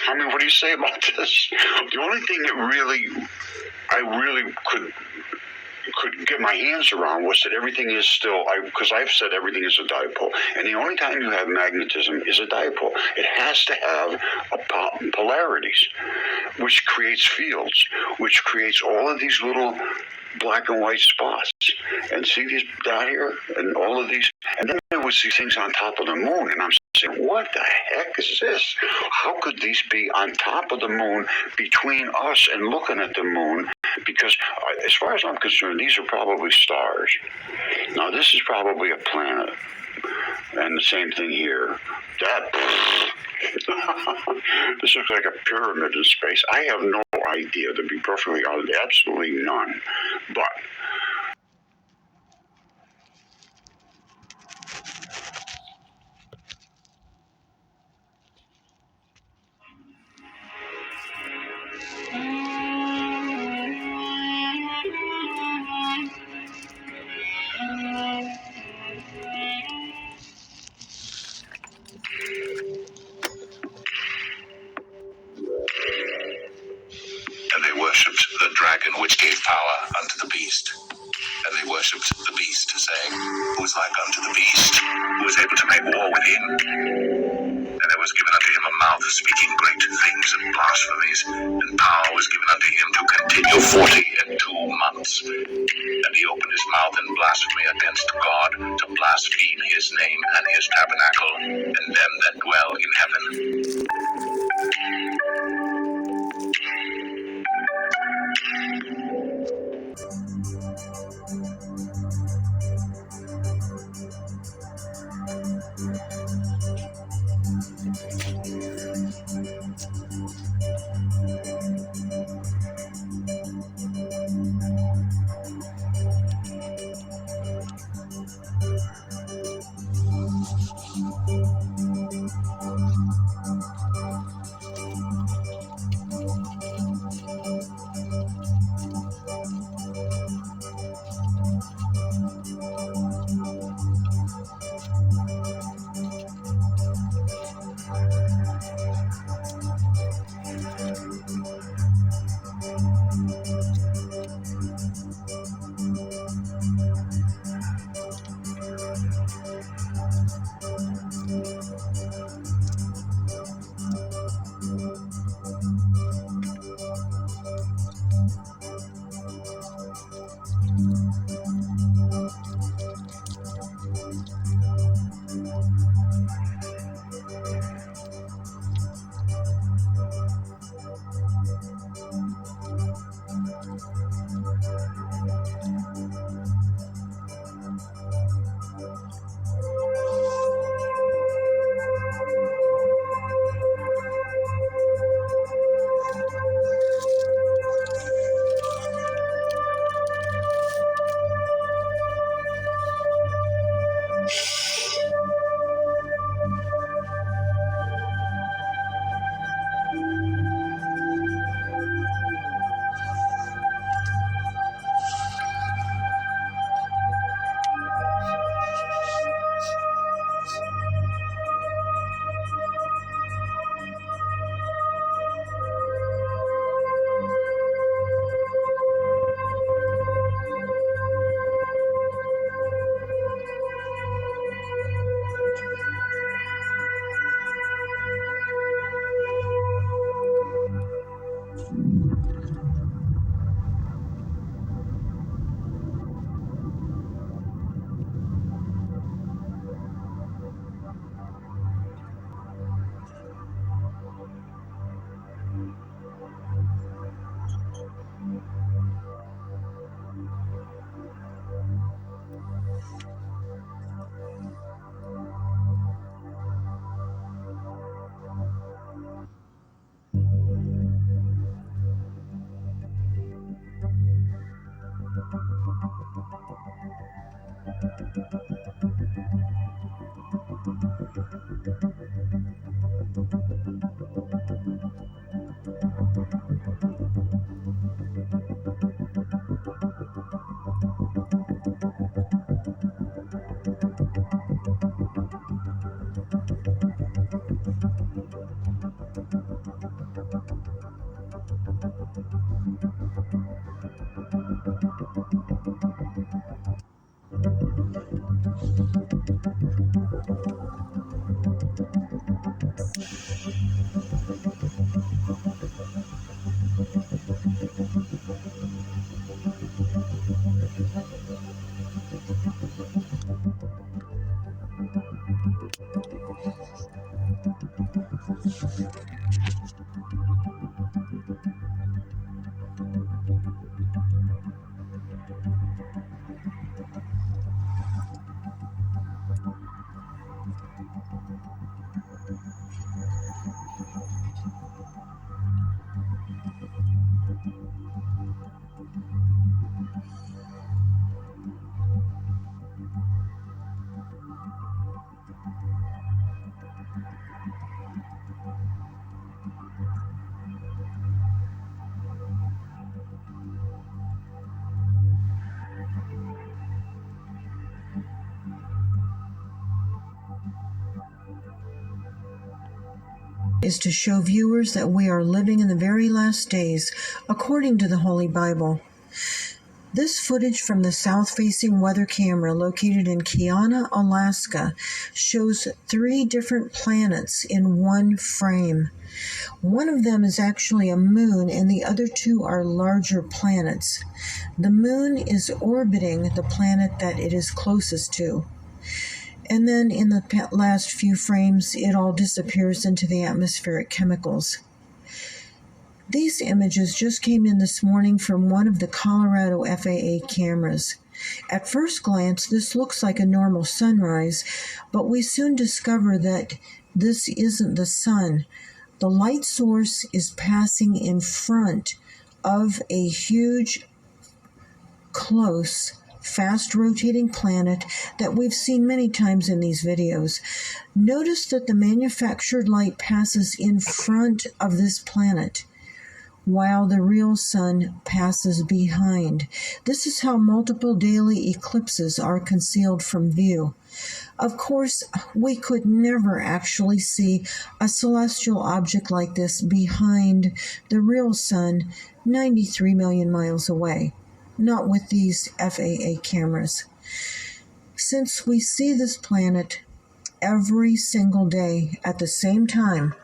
I mean, what do you say about this? The only thing that I really could get my hands around was that everything is still, because I've said everything is a dipole, and the only time you have magnetism is a dipole. It has to have polarities, which creates fields, which creates all of these little black and white spots. And see these down here, and all of these, and then there was these things on top of the moon, and I'm saying, what the heck is this? How could these be on top of the moon between us and looking at the moon? Because as far as I'm concerned, these are probably stars. Now, this is probably a planet. And the same thing here. This looks like a pyramid in space. I have no idea, to be perfectly honest, absolutely none. But and they worshipped the dragon which gave power unto the beast. And they worshipped the beast, saying, Who is like unto the beast? Who is able to make war with him? And there was given unto him a mouth speaking great things and blasphemies, and power was given unto him to continue 42 months. And he opened his mouth in blasphemy against God, to blaspheme his name and his tabernacle, and them that dwell in heaven. Is to show viewers that we are living in the very last days, according to the Holy Bible. This footage from the south-facing weather camera located in Kiana, Alaska, shows 3 different planets in one frame. One of them is actually a moon, and the other 2 are larger planets. The moon is orbiting the planet that it is closest to. And then in the last few frames, it all disappears into the atmospheric chemicals. These images just came in this morning from one of the Colorado FAA cameras. At first glance, this looks like a normal sunrise, but we soon discover that this isn't the sun. The light source is passing in front of a huge, close, fast-rotating planet that we've seen many times in these videos. Notice that the manufactured light passes in front of this planet, while the real sun passes behind. This is how multiple daily eclipses are concealed from view. Of course, we could never actually see a celestial object like this behind the real sun 93 million miles away. Not with these FAA cameras. Since we see this planet every single day at the same time,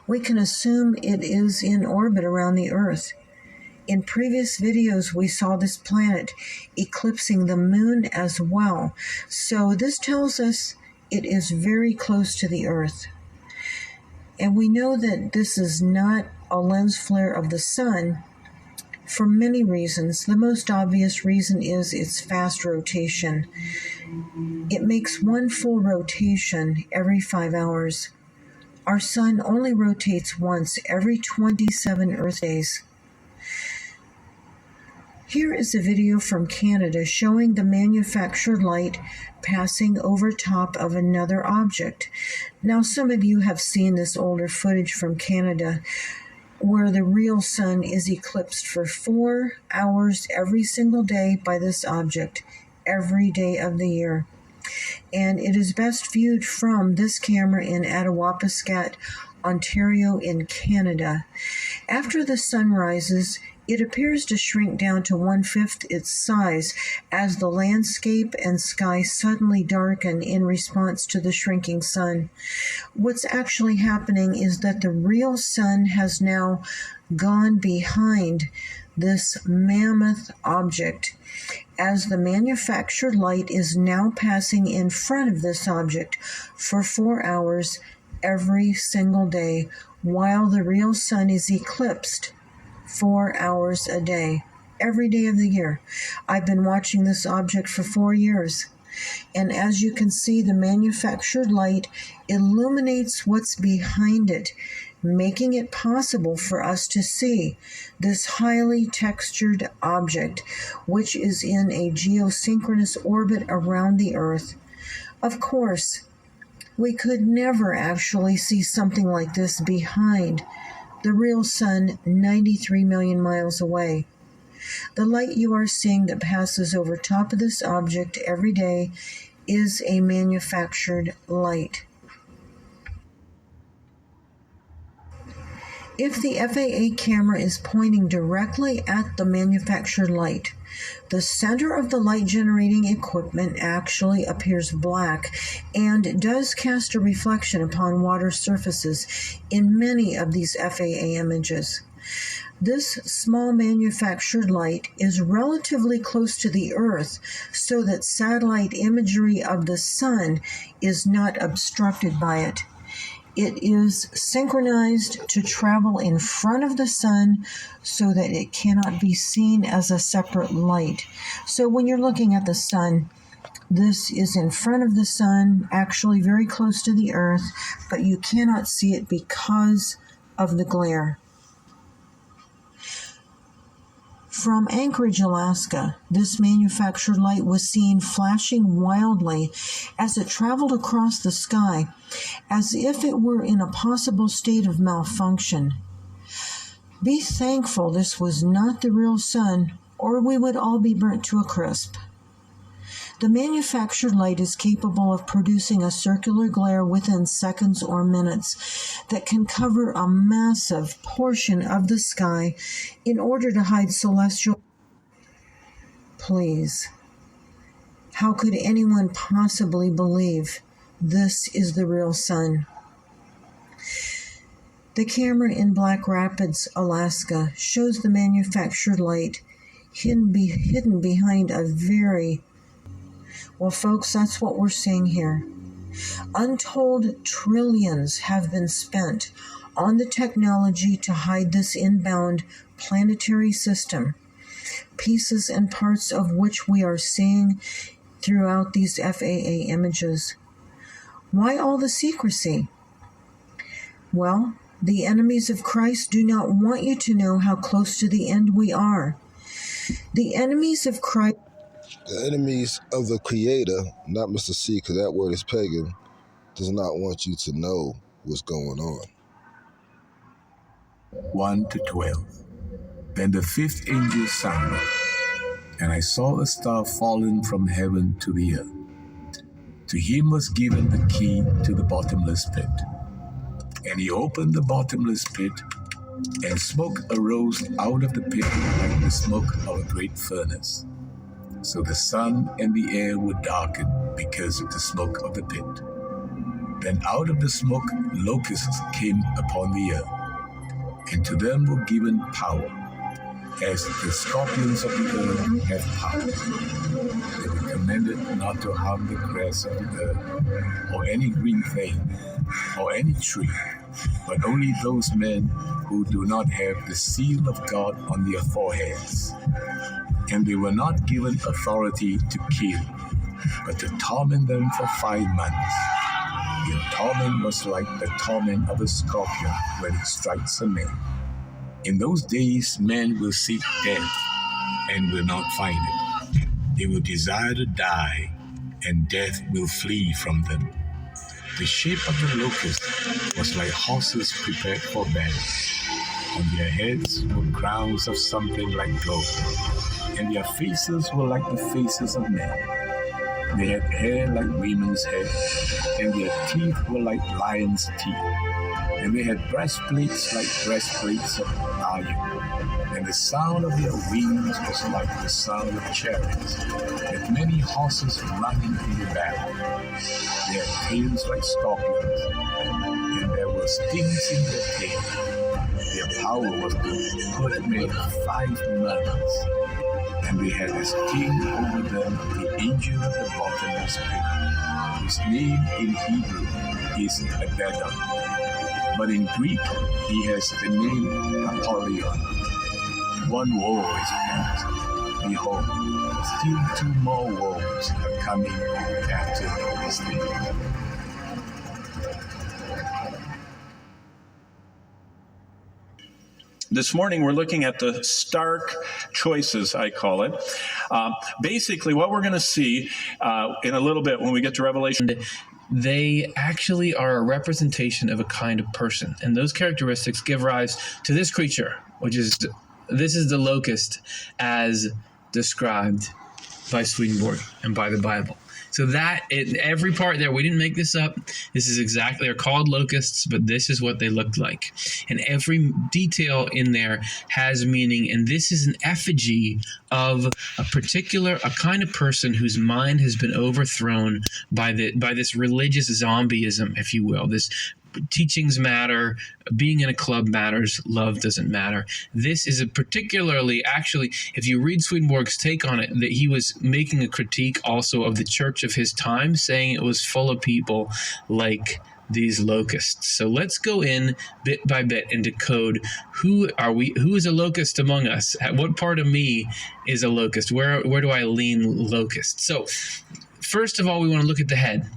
we can assume it is in orbit around the Earth. In previous videos, we saw this planet eclipsing the moon as well, so this tells us it is very close to the Earth. And we know that this is not a lens flare of the sun for many reasons. The most obvious reason is its fast rotation. It makes one full rotation every 5 hours. Our sun only rotates once every 27 Earth days. Here is a video from Canada showing the manufactured light passing over top of another object. Now, some of you have seen this older footage from Canada where the real sun is eclipsed for 4 hours every single day by this object, every day of the year. And it is best viewed from this camera in Attawapiskat, Ontario in Canada. After the sun rises, it appears to shrink down to 1/5 its size as the landscape and sky suddenly darken in response to the shrinking sun. What's actually happening is that the real sun has now gone behind this mammoth object, as the manufactured light is now passing in front of this object for 4 hours every single day, while the real sun is eclipsed 4 hours a day, every day of the year. I've been watching this object for 4 years. And as you can see, the manufactured light illuminates what's behind it, making it possible for us to see this highly textured object, which is in a geosynchronous orbit around the Earth. Of course, we could never actually see something like this behind the real sun 93 million miles away. The light you are seeing that passes over top of this object every day is a manufactured light. If the FAA camera is pointing directly at the manufactured light, the center of the light generating equipment actually appears black and does cast a reflection upon water surfaces in many of these FAA images. This small manufactured light is relatively close to the Earth so that satellite imagery of the sun is not obstructed by it. It is synchronized to travel in front of the sun so that it cannot be seen as a separate light. So when you're looking at the sun, this is in front of the sun, actually very close to the Earth, but you cannot see it because of the glare. From Anchorage, Alaska, this manufactured light was seen flashing wildly as it traveled across the sky, as if it were in a possible state of malfunction. Be thankful this was not the real sun, or we would all be burnt to a crisp. The manufactured light is capable of producing a circular glare within seconds or minutes that can cover a massive portion of the sky in order to hide celestial. Please, how could anyone possibly believe this is the real sun? The camera in Black Rapids, Alaska, shows the manufactured light hidden behind a very Well, folks, that's what we're seeing here. Untold trillions have been spent on the technology to hide this inbound planetary system, pieces and parts of which we are seeing throughout these FAA images. Why all the secrecy? Well, the enemies of Christ do not want you to know how close to the end we are. The enemies of Christ. The enemies of the Creator, not Mr. C, because that word is pagan, does not want you to know what's going on. 1-12. Then the fifth angel sounded, and I saw a star fallen from heaven to the earth. To him was given the key to the bottomless pit. And he opened the bottomless pit, and smoke arose out of the pit like the smoke of a great furnace. So the sun and the air were darkened because of the smoke of the pit. Then out of the smoke locusts came upon the earth, and to them were given power, as the scorpions of the earth have power. They were commanded not to harm the grass of the earth, or any green thing, or any tree, but only those men who do not have the seal of God on their foreheads. And they were not given authority to kill, but to torment them for 5 months. Their torment was like the torment of a scorpion when it strikes a man. In those days, men will seek death and will not find it. They will desire to die, and death will flee from them. The shape of the locust was like horses prepared for battle. On their heads were crowns of something like gold, and their faces were like the faces of men. They had hair like women's hair, and their teeth were like lions' teeth. And they had breastplates like breastplates of iron. And the sound of their wings was like the sound of chariots, with many horses running in the battle. They had tails like scorpions, and there were stings in their tails. Their power was to put men 5 months. And they had as king over them the angel of the bottomless pit, whose name in Hebrew is Abaddon. But in Greek, he has the name Apollyon. One woe is past. Behold, still 2 more woes are coming after this thing. This morning, we're looking at the stark choices, I call it. Basically, what we're going to see in a little bit when we get to Revelation, they actually are a representation of a kind of person. And those characteristics give rise to this creature, this is the locust as described by Swedenborg and by the Bible. So every part there, we didn't make this up. This is exactly, they're called locusts, but this is what they looked like. And every detail in there has meaning. And this is an effigy of a kind of person whose mind has been overthrown by this religious zombieism, if you will. This teachings matter, being in a club matters, love doesn't matter. This is actually, if you read Swedenborg's take on it, that he was making a critique also of the church of his time, saying it was full of people like these locusts. So let's go in bit by bit and decode who is a locust among us? What part of me is a locust? Where do I lean locust? So first of all, we want to look at the head.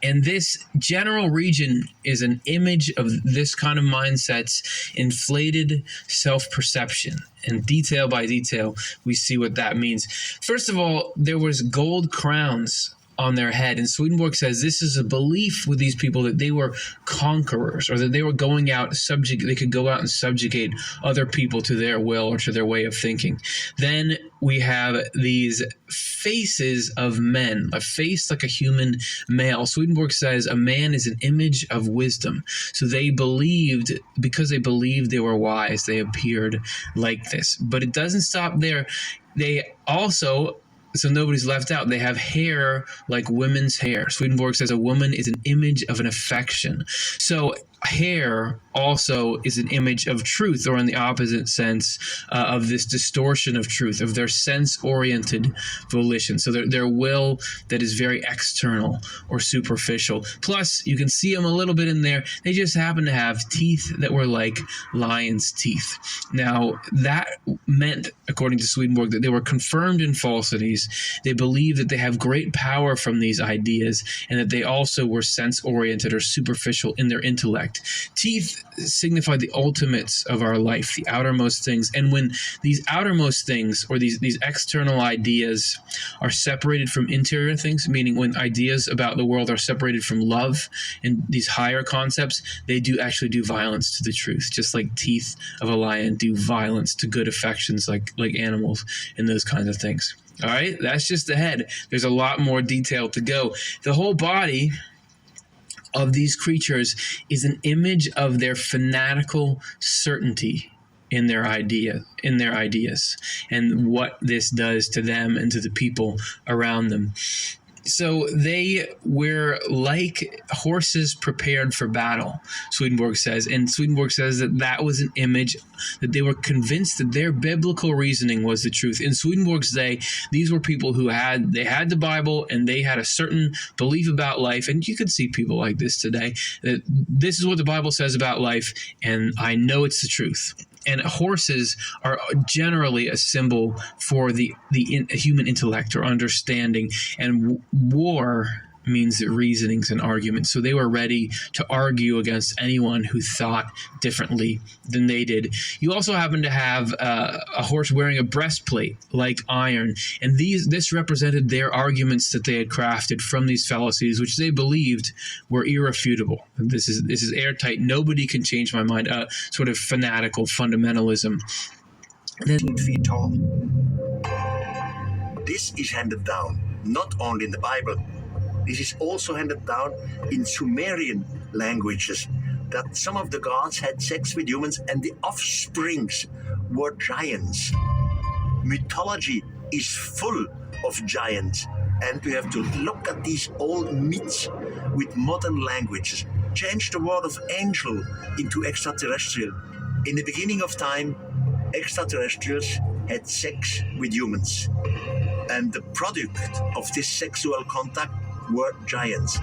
And this general region is an image of this kind of mindset's inflated self-perception. And detail by detail, we see what that means. First of all, there was gold crowns on their head. And Swedenborg says this is a belief with these people that they were conquerors, or that they were going out they could go out and subjugate other people to their will or to their way of thinking. Then we have these faces of men, a face like a human male. Swedenborg says a man is an image of wisdom. So because they believed they were wise, they appeared like this. But it doesn't stop there. They also, so nobody's left out, they have hair like women's hair. Swedenborg says a woman is an image of an affection. So hair also is an image of truth, or in the opposite sense of this distortion of truth, of their sense-oriented volition. So their will that is very external or superficial. Plus, you can see them a little bit in there. They just happen to have teeth that were like lion's teeth. Now, that meant, according to Swedenborg, that they were confirmed in falsities. They believed that they have great power from these ideas, and that they also were sense-oriented or superficial in their intellect. Teeth signify the ultimates of our life, the outermost things. And when these outermost things, or these external ideas, are separated from interior things, meaning when ideas about the world are separated from love and these higher concepts, they do actually do violence to the truth, just like teeth of a lion do violence to good affections like animals and those kinds of things. All right, that's just the head. There's a lot more detail to go. The whole body of these creatures is an image of their fanatical certainty in their ideas, and what this does to them and to the people around them. So they were like horses prepared for battle, Swedenborg says. And Swedenborg says that was an image, that they were convinced that their biblical reasoning was the truth. In Swedenborg's day, these were people who had the Bible, and they had a certain belief about life. And you could see people like this today, that this is what the Bible says about life, and I know it's the truth. And horses are generally a symbol for the human intellect or understanding. And war means reasonings and arguments. So they were ready to argue against anyone who thought differently than they did. You also happen to have a horse wearing a breastplate like iron. And this represented their arguments that they had crafted from these fallacies, which they believed were irrefutable. This is airtight. Nobody can change my mind. Sort of fanatical fundamentalism. 10 feet tall. This is handed down not only in the Bible. This is also handed down in Sumerian languages, that some of the gods had sex with humans and the offsprings were giants. Mythology is full of giants, and we have to look at these old myths with modern languages. Change the word of angel into extraterrestrial. In the beginning of time, extraterrestrials had sex with humans, and the product of this sexual contact were giants.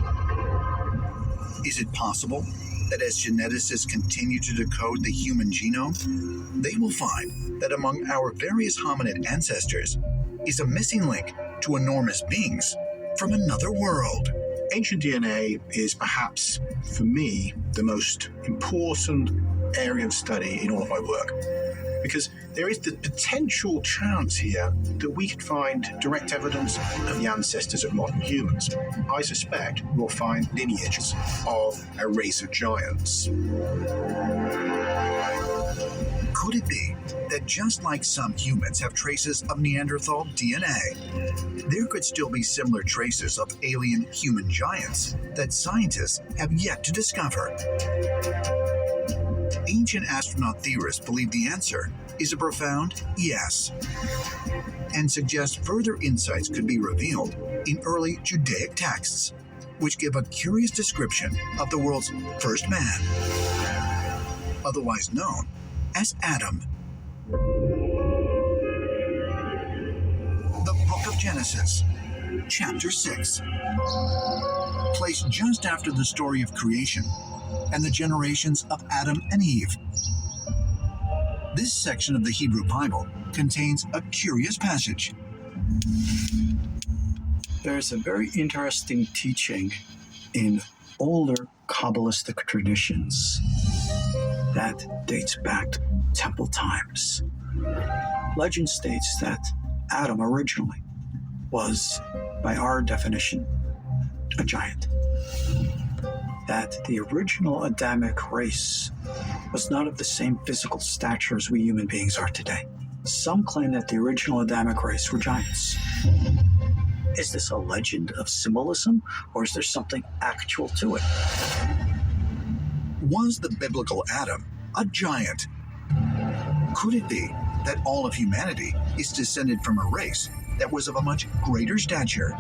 Is it possible that as geneticists continue to decode the human genome, they will find that among our various hominid ancestors is a missing link to enormous beings from another world? Ancient DNA is perhaps, for me, the most important area of study in all of my work, because there is the potential chance here that we could find direct evidence of the ancestors of modern humans. I suspect we'll find lineages of a race of giants. Could it be that just like some humans have traces of Neanderthal DNA, there could still be similar traces of alien human giants that scientists have yet to discover? Ancient astronaut theorists believe the answer is a profound yes, and suggest further insights could be revealed in early Judaic texts, which give a curious description of the world's first man, otherwise known as Adam. The Book of Genesis, Chapter 6, placed just after the story of creation and the generations of Adam and Eve. This section of the Hebrew Bible contains a curious passage. There's a very interesting teaching in older Kabbalistic traditions that dates back to temple times. Legend states that Adam originally was, by our definition, a giant. That the original Adamic race was not of the same physical stature as we human beings are today. Some claim that the original Adamic race were giants. Is this a legend of symbolism, or is there something actual to it? Was the biblical Adam a giant? Could it be that all of humanity is descended from a race that was of a much greater stature?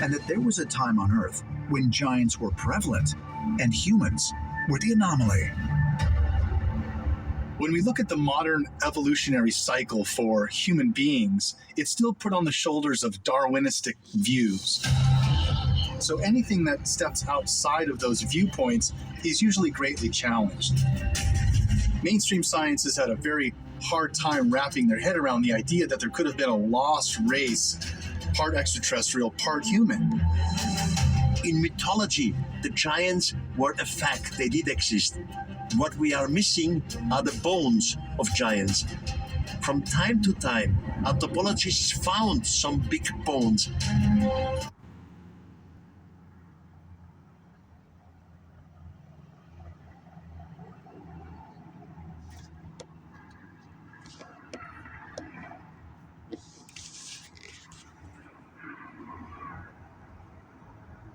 And that there was a time on Earth when giants were prevalent and humans were the anomaly? When we look at the modern evolutionary cycle for human beings, it's still put on the shoulders of Darwinistic views. So anything that steps outside of those viewpoints is usually greatly challenged. Mainstream science has had a very hard time wrapping their head around the idea that there could have been a lost race, part extraterrestrial, part human. In mythology, the giants were a fact. They did exist. What we are missing are the bones of giants. From time to time, anthropologists found some big bones.